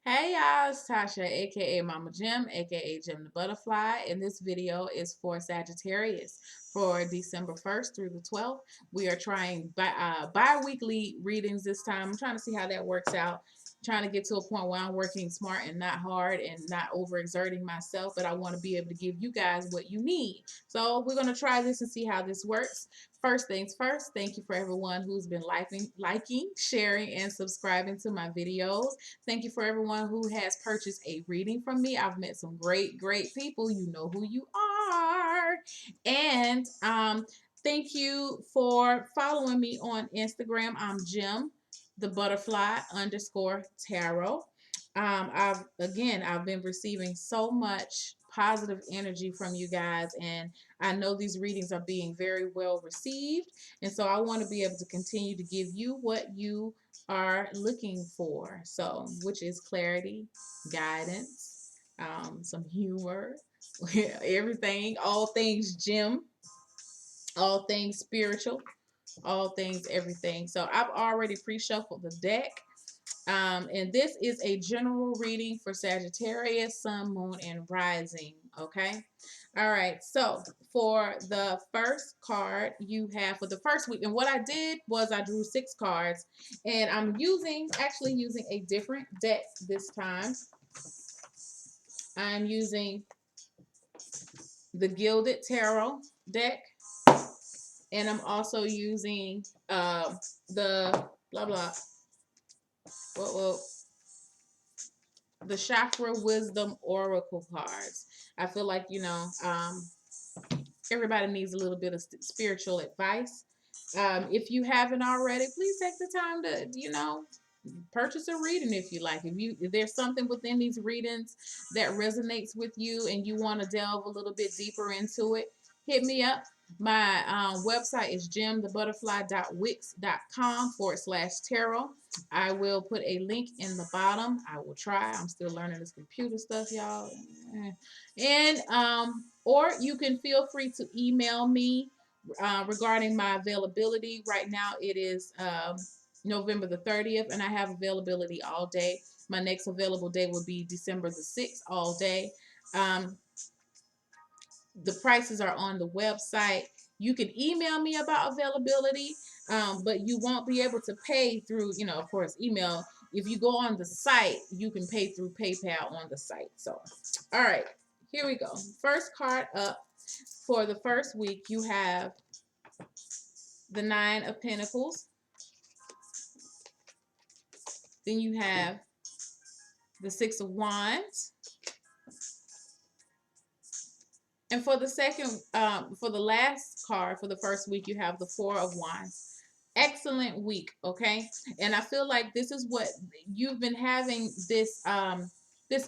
Hey y'all, it's Tasha, aka Mama Jim, aka Jim the Butterfly, and this video is for Sagittarius for December 1st through the 12th. We are trying bi-weekly readings this time. I'm trying to see how that works out. Trying to get to a point where I'm working smart and not hard and not overexerting myself, but I want to be able to give you guys what you need. So we're going to try this and see how this works. First things first, thank you for everyone who's been liking, sharing, and subscribing to my videos. Thank you for everyone who has purchased a reading from me. I've met some great people. You know who you are. And thank you for following me on Instagram. I'm Jim, the butterfly underscore tarot. I've been receiving so much positive energy from you guys, and I know these readings are being very well received, and so I want to be able to continue to give you what you are looking for. So, which is clarity, guidance, some humor, everything, all things Jim, all things spiritual, all things everything. So, I've already pre shuffled the deck. And this is a general reading for Sagittarius, Sun, Moon, and Rising. Okay. All right. So for the first card you have for the first week, and what I did was I drew 6 cards, and I'm actually using a different deck this time. I'm using the Gilded Tarot deck, and I'm also using the blah blah. Whoa, the Chakra Wisdom Oracle cards. I feel like, everybody needs a little bit of spiritual advice. If you haven't already, please take the time to, purchase a reading if you like. If there's something within these readings that resonates with you and you want to delve a little bit deeper into it, hit me up. My website is jimthebutterfly.wix.com/tarot. I will put a link in the bottom. I will try. I'm still learning this computer stuff, y'all. And or you can feel free to email me regarding my availability. Right now it is November the 30th, and I have availability all day. My next available day will be December the 6th, all day. Um, the prices are on the website. You can email me about availability, but you won't be able to pay through, of course, email. If you go on the site, you can pay through PayPal on the site. So, all right, here we go. First card up for the first week, you have the 9 of Pentacles. Then you have the 6 of Wands. And for the last card for the first week, you have the 4 of Wands. Excellent week, okay? And I feel like this is what you've been having, this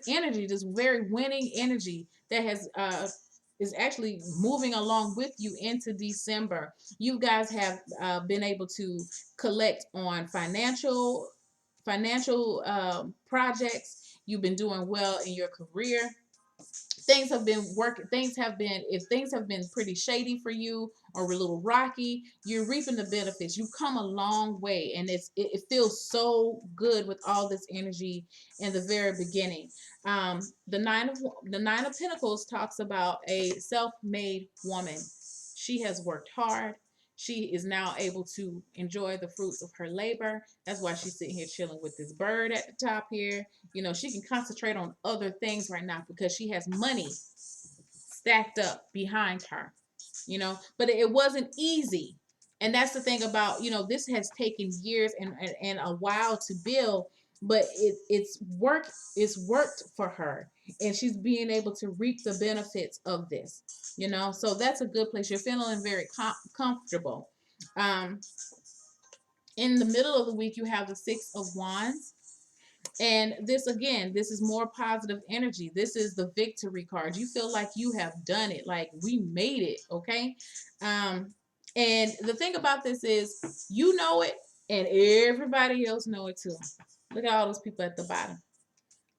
energy, this very winning energy that has is actually moving along with you into December. You guys have been able to collect on financial projects. You've been doing well in your career. Things have been working. If things have been pretty shady for you or a little rocky, you're reaping the benefits. You've come a long way, and it feels so good with all this energy in the very beginning. The nine of Pentacles talks about a self-made woman. She has worked hard. She is now able to enjoy the fruits of her labor. That's why she's sitting here chilling with this bird at the top here. She can concentrate on other things right now because she has money stacked up behind her, but it wasn't easy. And that's the thing about, this has taken years and a while to build, but it's worked for her, and she's being able to reap the benefits of this, so that's a good place. You're feeling very comfortable. um in the middle of the week, you have the 6 of Wands. And this, again, this is more positive energy. This is the victory card. You feel like you have done it, like we made it, okay? And the thing about this is, you know it, and everybody else know it too. Look at all those people at the bottom.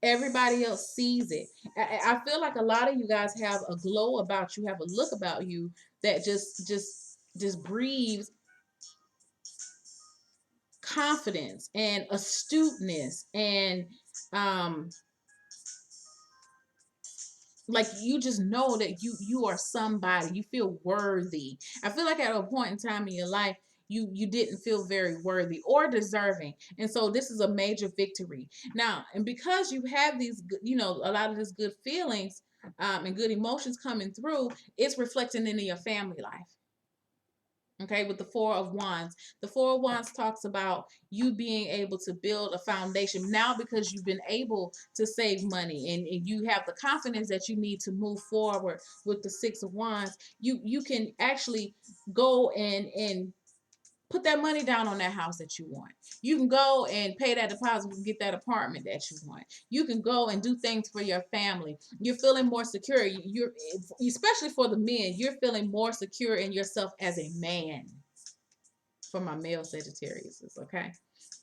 Everybody else sees it. I feel like a lot of you guys have a glow about you, have a look about you that just breathes confidence and astuteness and um like you just know that you are somebody. You feel worthy. I feel like at a point in time in your life you didn't feel very worthy or deserving, and so this is a major victory now. And because you have these a lot of these good feelings and good emotions coming through, it's reflecting into your family life. Okay, with the Four of Wands. The Four of Wands talks about you being able to build a foundation now because you've been able to save money, and you have the confidence that you need to move forward with the Six of Wands. You can actually go and put that money down on that house that you want. You can go and pay that deposit and get that apartment that you want. You can go and do things for your family. You're feeling more secure. You're especially for the men, you're feeling more secure in yourself as a man. For my male Sagittarius, okay.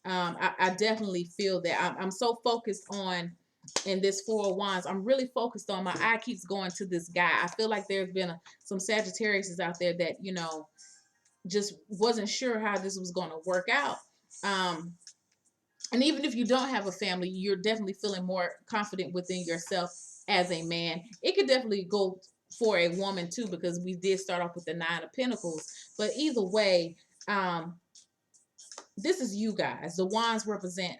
I definitely feel that I'm so focused on in this Four of Wands. I'm really focused on, my eye keeps going to this guy. I feel like there's been some Sagittarius out there that just wasn't sure how this was going to work out. And even if you don't have a family, you're definitely feeling more confident within yourself as a man. It could definitely go for a woman too, because we did start off with the Nine of Pentacles. But either way, this is you guys. The wands represent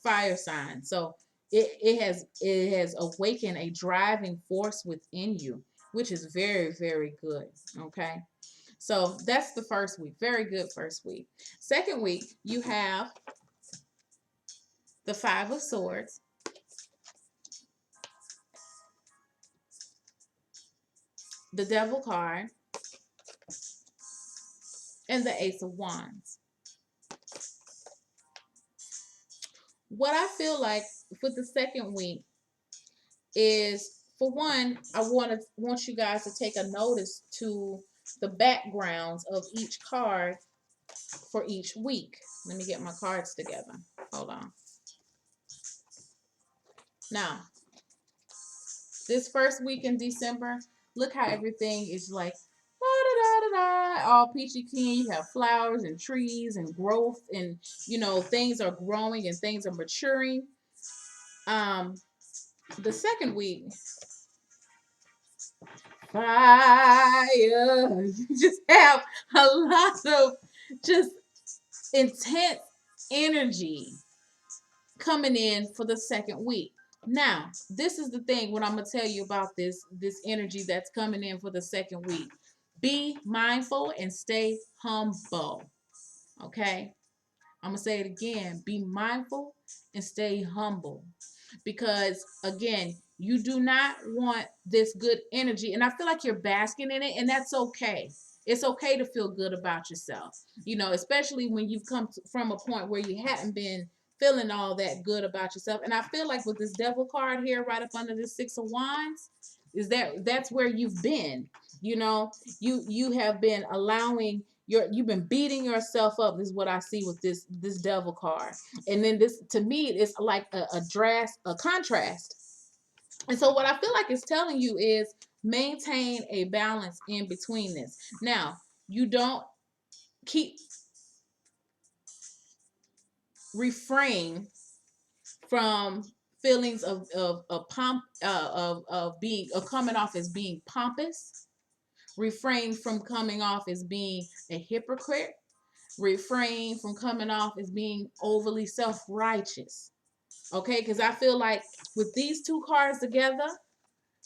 fire signs. So it has awakened a driving force within you, which is very, very good. Okay. So that's the first week. Very good first week. Second week, you have the Five of Swords, the Devil card, and the Ace of Wands. What I feel like with the second week is, for one, I want you guys to take a notice to the backgrounds of each card for each week. Let me get my cards together. Hold on. Now, this first week in December, look how everything is like all peachy keen. You have flowers and trees and growth, and things are growing and things are maturing. The second week, fire. You just have a lot of just intense energy coming in for the second week. Now, this is the thing, what I'm going to tell you about this energy that's coming in for the second week. Be mindful and stay humble. Okay? I'm going to say it again. Be mindful and stay humble. Because, again, you do not want this good energy. And I feel like you're basking in it, and that's okay. It's okay to feel good about yourself. Especially when you've come from a point where you hadn't been feeling all that good about yourself. And I feel like with this Devil card here right up under this Six of Wands, that's where you've been. You have been allowing you've been beating yourself up. This is what I see with this Devil card. And then this, to me, it's like a contrast. And so what I feel like it's telling you is maintain a balance in between this. Now, you don't keep refrain from feelings of pomp, of coming off as being pompous. Refrain from coming off as being a hypocrite. Refrain from coming off as being overly self-righteous. Okay, because I feel like with these two cards together,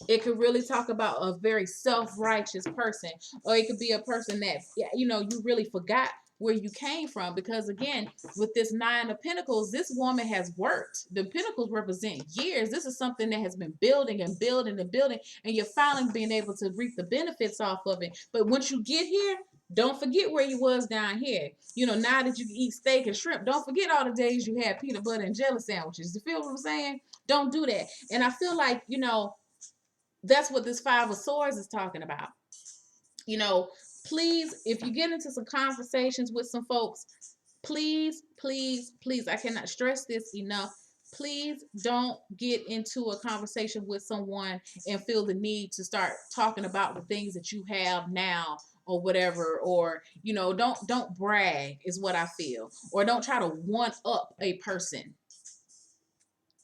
it could really talk about a very self-righteous person, or it could be a person that you really forgot where you came from. Because again, with this Nine of Pentacles, this woman has worked. The Pentacles represent years. This is something that has been building and building and building, and you're finally being able to reap the benefits off of it. But once you get here, don't forget where you was down here. Now that you can eat steak and shrimp, don't forget all the days you had peanut butter and jelly sandwiches. You feel what I'm saying? Don't do that. And I feel like, that's what this Five of Swords is talking about. Please, if you get into some conversations with some folks, please, please, please, I cannot stress this enough. Please don't get into a conversation with someone and feel the need to start talking about the things that you have now, or whatever, or don't brag is what I feel, or don't try to one up a person.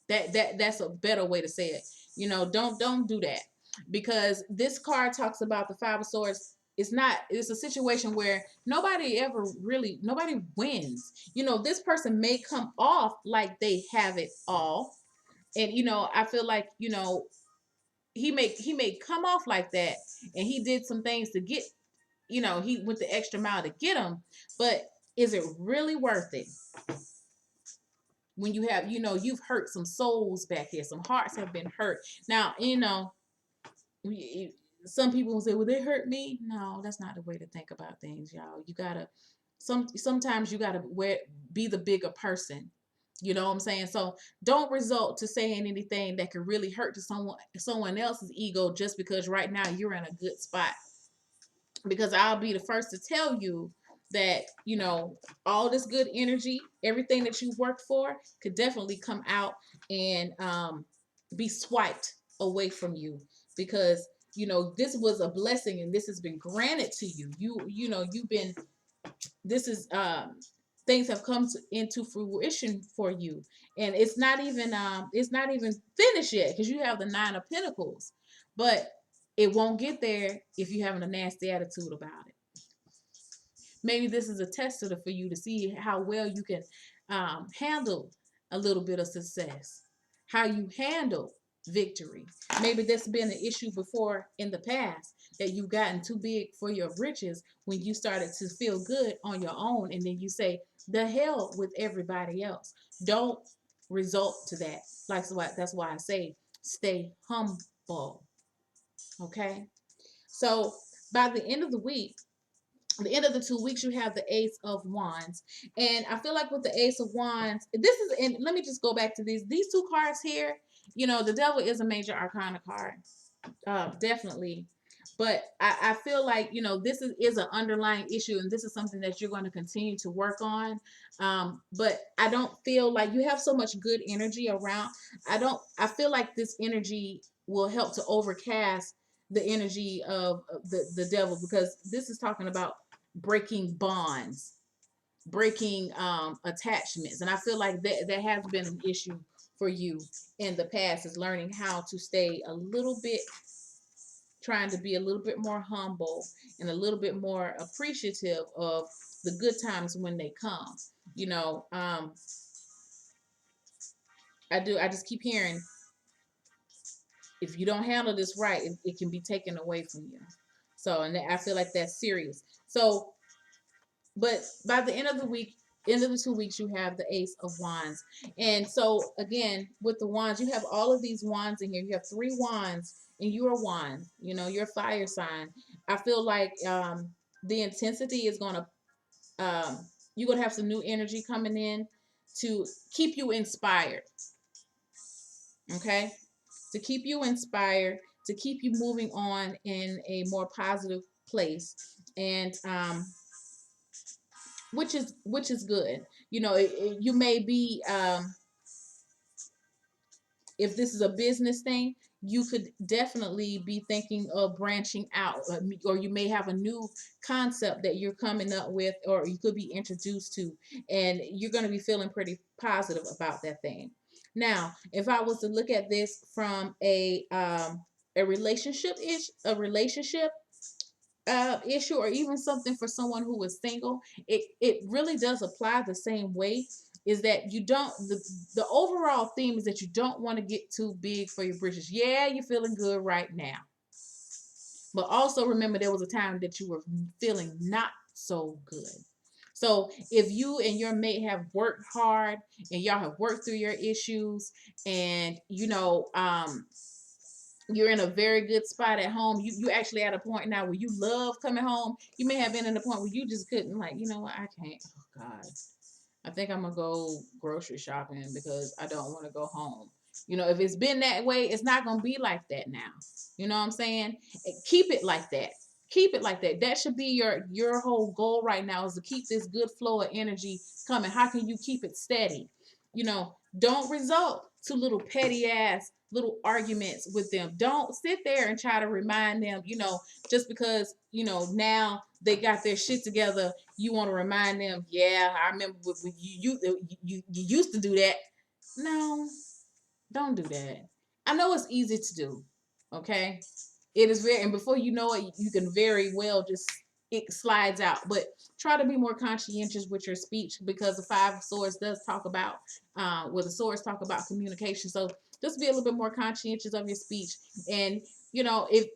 That's a better way to say it. Don't do that, because this card talks about the Five of Swords. It's a situation where nobody wins. This person may come off like they have it all, and I feel like he may come off like that, and he did some things to get, he went the extra mile to get them, but is it really worth it? When you've hurt some souls back here, some hearts have been hurt. Now, some people will say, well, they hurt me. No, that's not the way to think about things, y'all. You gotta sometimes you gotta be the bigger person. You know what I'm saying? So don't resort to saying anything that could really hurt to someone else's ego just because right now you're in a good spot. Because I'll be the first to tell you that, all this good energy, everything that you worked for could definitely come out and be swiped away from you, because, this was a blessing and this has been granted to you. You've been, this is, things have come into fruition for you, and it's not even finished yet, because you have the Nine of Pentacles, but it won't get there if you're having a nasty attitude about it. Maybe this is a tester for you to see how well you can handle a little bit of success, how you handle victory. Maybe that's been an issue before in the past, that you've gotten too big for your britches when you started to feel good on your own, and then you say, the hell with everybody else. Don't resort to that. That's why I say stay humble. Okay? So by the end of the week, the end of the 2 weeks, you have the Ace of Wands. And I feel like with the Ace of Wands, and let me just go back to these two cards here. The Devil is a major arcana card. Definitely. But I feel like, this is an underlying issue, and this is something that you're going to continue to work on. But I don't feel like you have so much good energy around. I feel like this energy will help to overcast the energy of the devil, because this is talking about breaking bonds, breaking attachments. And I feel like that has been an issue for you in the past, is learning how to stay trying to be a little bit more humble and a little bit more appreciative of the good times when they come. I just keep hearing, if you don't handle this right, it can be taken away from you. So, and I feel like that's serious. So, but by the end of the week, end of the 2 weeks, you have the Ace of Wands. And so again, with the wands, you have all of these wands in here. You have 3 wands, and you're a wand. You're a fire sign. I feel like the intensity is going to, you're going to have some new energy coming in to keep you inspired. Okay? To keep you inspired, to keep you moving on in a more positive place. And which is good. You may be, if this is a business thing, you could definitely be thinking of branching out, or you may have a new concept that you're coming up with, or you could be introduced to, and you're going to be feeling pretty positive about that thing. Now, if I was to look at this from a relationship issue, or even something for someone who is single, it really does apply the same way. Is that you don't, the overall theme is that you don't want to get too big for your britches. Yeah, you're feeling good right now, but also remember there was a time that you were feeling not so good. So if you and your mate have worked hard and y'all have worked through your issues, and you're in a very good spot at home. You actually at a point now where you love coming home. You may have been in a point where you just couldn't, like, you know what, I can't. Oh God, I think I'm gonna go grocery shopping because I don't want to go home. If it's been that way, it's not gonna be like that now. You know what I'm saying? Keep it like that. Keep it like that. That should be your whole goal right now, is to keep this good flow of energy coming. How can you keep it steady? Don't result to little petty ass little arguments with them. Don't sit there and try to remind them, just because, now they got their shit together, you want to remind them, yeah, I remember when you used to do that. No, don't do that. I know it's easy to do, okay? It is very, and before you know it, you can very well just, it slides out. But try to be more conscientious with your speech, because the Five of Swords does talk about, the swords talk about communication. So just be a little bit more conscientious of your speech. And if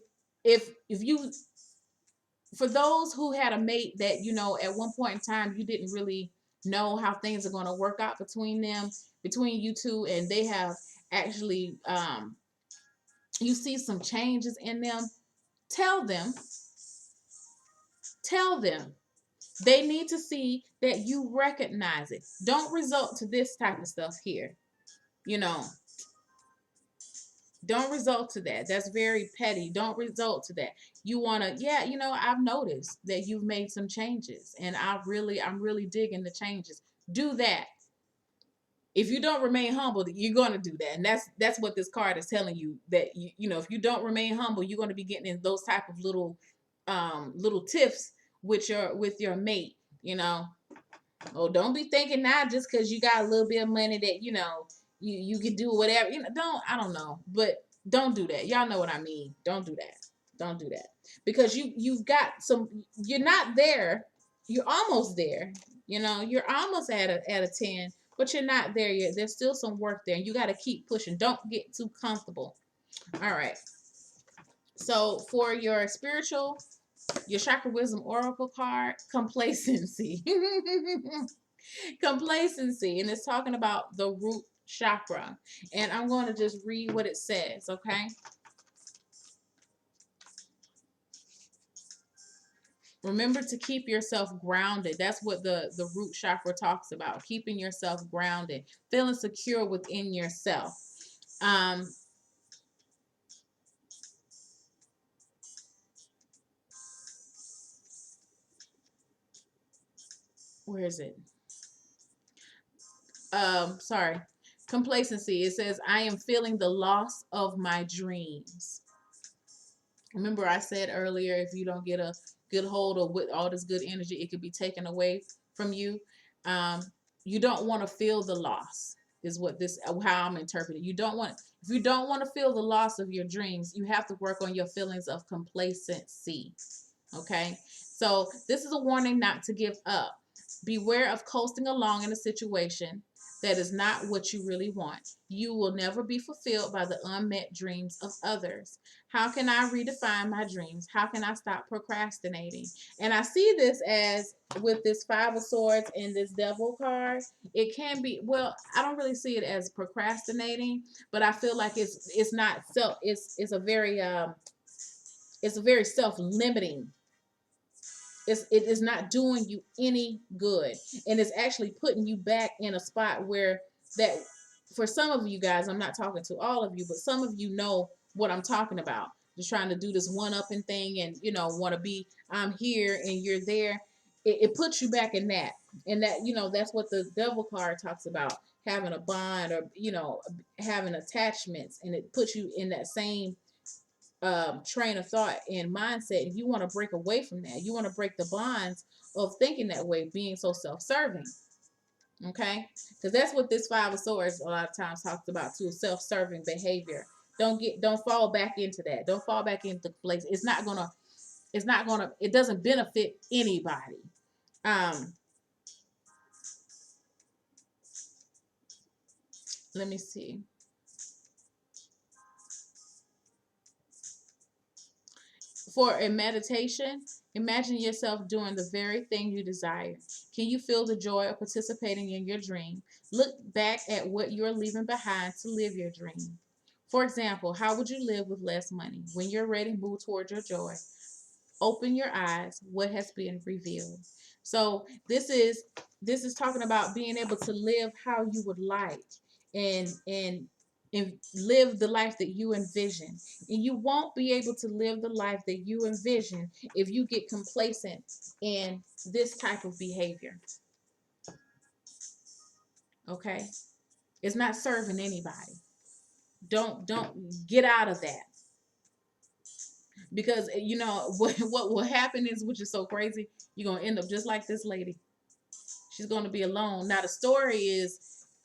you, for those who had a mate that, at one point in time you didn't really know how things are going to work out between you two, and they have actually, you see some changes in them, tell them, tell them. They need to see that you recognize it. Don't result to this type of stuff here. You know, don't result to that. That's very petty. Don't result to that. You want to, yeah, I've noticed that you've made some changes, and I'm really digging the changes. Do that. If you don't remain humble, you're going to do that. And that's what this card is telling you, that if you don't remain humble, you're going to be getting in those type of little tiffs with your mate, Oh, don't be thinking now just because you got a little bit of money that, you can do whatever. I don't know. But don't do that. Y'all know what I mean. Don't do that. Don't do that. Because you've got you're not there. You're almost there. You're almost at a 10, but you're not there yet. There's still some work there. And you got to keep pushing. Don't get too comfortable. All right. So for your chakra wisdom oracle card, complacency. Complacency, and it's talking about the root chakra. And I'm going to just read what it says, okay? Remember to keep yourself grounded. That's what the root chakra talks about, keeping yourself grounded, feeling secure within yourself. Where is it? Sorry. Complacency. It says, I am feeling the loss of my dreams. Remember I said earlier, if you don't get a good hold of with all this good energy, it could be taken away from you. You don't want to feel the loss, is how I'm interpreting. If you don't want to feel the loss of your dreams, you have to work on your feelings of complacency. Okay? So this is a warning not to give up. Beware of coasting along in a situation that is not what you really want. You will never be fulfilled by the unmet dreams of others. How can I redefine my dreams? How can I stop procrastinating? And I see this as, with this Five of Swords and this Devil card, it can be, well, I don't really see it as procrastinating, but I feel like it's not self, it's a very self-limiting. It is not doing you any good, and it's actually putting you back in a spot where that, for some of you guys, I'm not talking to all of you, but some of you know what I'm talking about. Just trying to do this one-upping thing, and want to be, I'm here and you're there. It puts you back in that, and that's what the Devil card talks about, having a bond, or having attachments, and it puts you in that same train of thought and mindset. And you want to break away from that. You want to break the bonds of thinking that way, being so self-serving. Okay, because that's what this Five of Swords a lot of times talks about too: self-serving behavior. Don't fall back into that. Don't fall back into place. It doesn't benefit anybody. Let me see. For a meditation, imagine yourself doing the very thing you desire. Can you feel the joy of participating in your dream? Look back at what you're leaving behind to live your dream. For example, how would you live with less money? When you're ready, move towards your joy. Open your eyes. What has been revealed? So this is talking about being able to live how you would like, and live the life that you envision. And you won't be able to live the life that you envision if you get complacent in this type of behavior. Okay? It's not serving anybody. Don't get out of that. Because you know what will happen is, which is so crazy, you're gonna end up just like this lady. She's gonna be alone. Now the story is,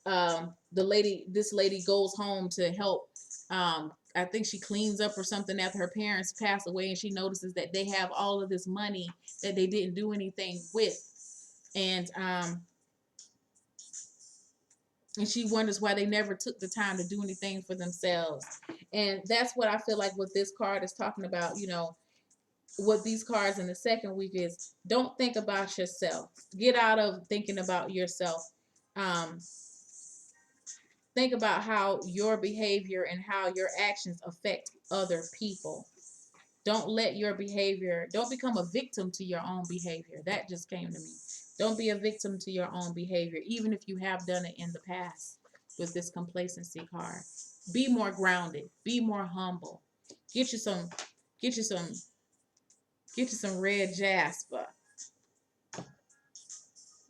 this lady goes home to help. I think she cleans up or something after her parents pass away, and she notices that they have all of this money that they didn't do anything with, and and she wonders why they never took the time to do anything for themselves. And that's what I feel like what this card is talking about. You know, what these cards in the second week is, don't think about yourself. Get out of thinking about yourself. Um, think about how your behavior and how your actions affect other people. Don't let your behavior, don't become a victim to your own behavior. That just came to me. Don't be a victim to your own behavior, even if you have done it in the past with this complacency card. Be more grounded. Be more humble. Get you some, get you some, get you some red jasper.